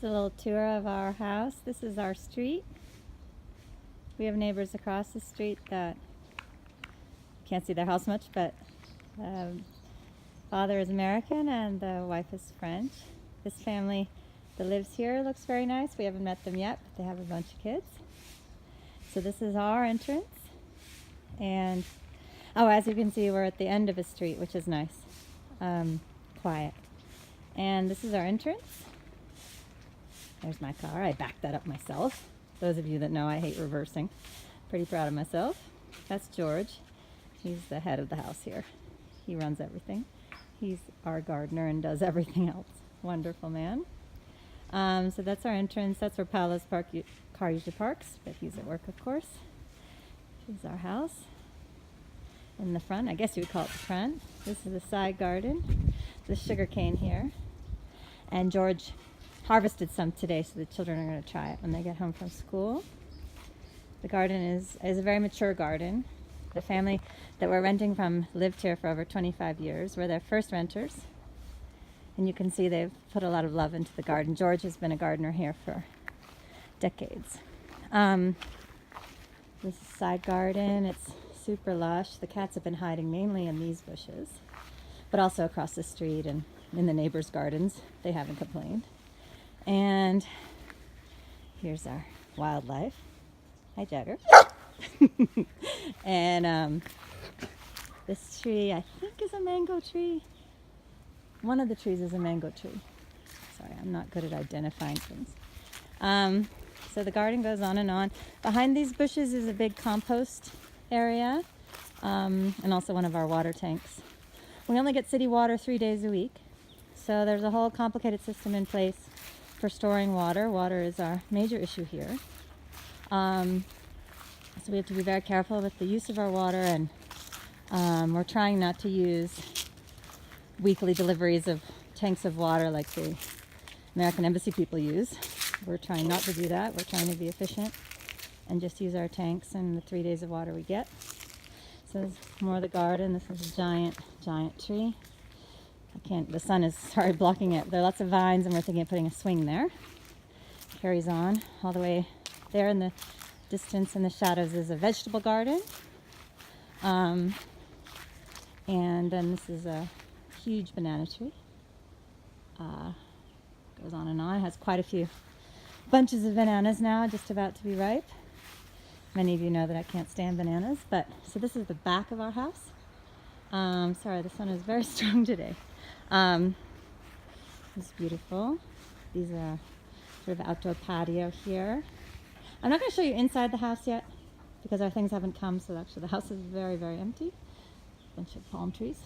a little tour of our house. This is our street. We have neighbors across the street that can't see their house much, but father is American and the wife is French. This family that lives here looks very nice. We haven't met them yet, but they have a bunch of kids. So this is our entrance. And, oh, as you can see, we're at the end of a street, which is nice. Quiet. And this is our entrance. There's my car. I backed that up myself. Those of you that know I hate reversing. Pretty proud of myself. That's George. He's the head of the house here. He runs everything. He's our gardener and does everything else. Wonderful man. So that's our entrance. That's where Paolo's car usually parks, but he's at work, of course. This is our house. In the front, I guess you would call it the front. This is the side garden. The sugar cane here. And George harvested some today, so the children are going to try it when they get home from school. The garden is a very mature garden. The family that we're renting from lived here for over 25 years. We're their first renters. And you can see they've put a lot of love into the garden. George has been a gardener here for decades. This is side garden. It's super lush. The cats have been hiding mainly in these bushes, but also across the street and in the neighbors' gardens. They haven't complained. And here's our wildlife. Hi, Jagger. And this tree, I think, is a mango tree. One of the trees is a mango tree. Sorry, I'm not good at identifying things. So the garden goes on and on. Behind these bushes is a big compost area, and also one of our water tanks. We only get city water 3 days a week, so there's a whole complicated system in place for storing water. Water is our major issue here. So we have to be very careful with the use of our water, and we're trying not to use weekly deliveries of tanks of water like the American Embassy people use. We're trying not to do that. We're trying to be efficient and just use our tanks and the 3 days of water we get. So this is more of the garden. This is a giant tree. The sun is, blocking it. There are lots of vines, and we're thinking of putting a swing there. Carries on all the way there in the distance in the shadows is a vegetable garden. And then this is a huge banana tree. Goes on and on. It has quite a few bunches of bananas now, just about to be ripe. Many of you know that I can't stand bananas, but so this is the back of our house. Sorry, the sun is very strong today. It's beautiful. These are sort of outdoor patio here. I'm not going to show you inside the house yet because our things haven't come, so actually the house is very, very empty. A bunch of palm trees.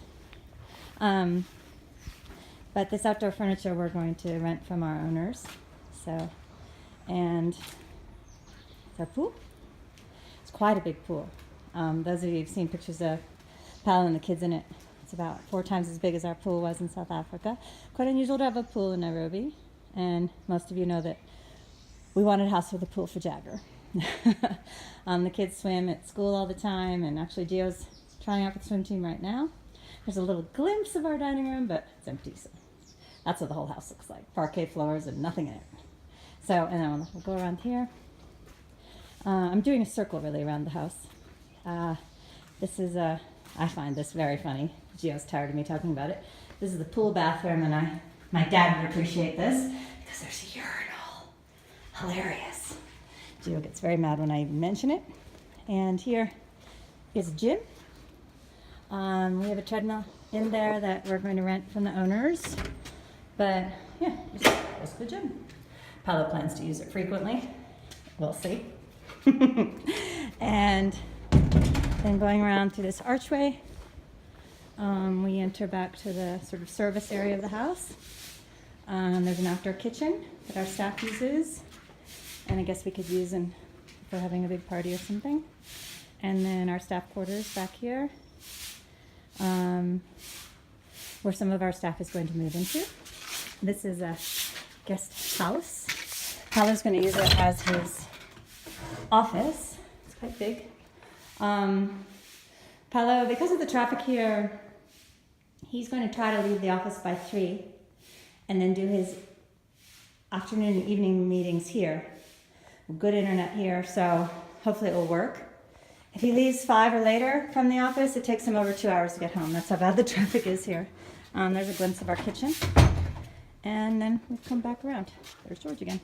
But this outdoor furniture we're going to rent from our owners. And it's our pool. It's quite a big pool. Those of you who've seen pictures of Paolo and the kids in it, it's about 4 times as big as our pool was in South Africa. Quite unusual to have a pool in Nairobi. And most of you know that we wanted a house with a pool for Jagger. The kids swim at school all the time, and actually Gio's trying out for the swim team right now. There's a little glimpse of our dining room, but it's empty, so that's what the whole house looks like. Parquet floors and nothing in it. So, and then we'll go around here. I'm doing a circle really around the house. I find this very funny. Gio's tired of me talking about it. This is the pool bathroom, and my dad would appreciate this because there's a urinal. Hilarious. Gio gets very mad when I even mention it. And here is a gym. We have a treadmill in there that we're going to rent from the owners. But yeah, just the gym. Paolo plans to use it frequently. We'll see. And then going around through this archway, we enter back to the sort of service area of the house. There's an outdoor kitchen that our staff uses, and I guess we could use if we're having a big party or something. And then our staff quarters back here, where some of our staff is going to move into. This is a guest house. Paolo's going to use it as his office. It's quite big. Paolo, because of the traffic here, he's going to try to leave the office by 3 and then do his afternoon and evening meetings here. Good internet here, so hopefully it will work. If he leaves 5 or later from the office, it takes him over 2 hours to get home. That's how bad the traffic is here. There's a glimpse of our kitchen. And then we'll come back around. There's George again.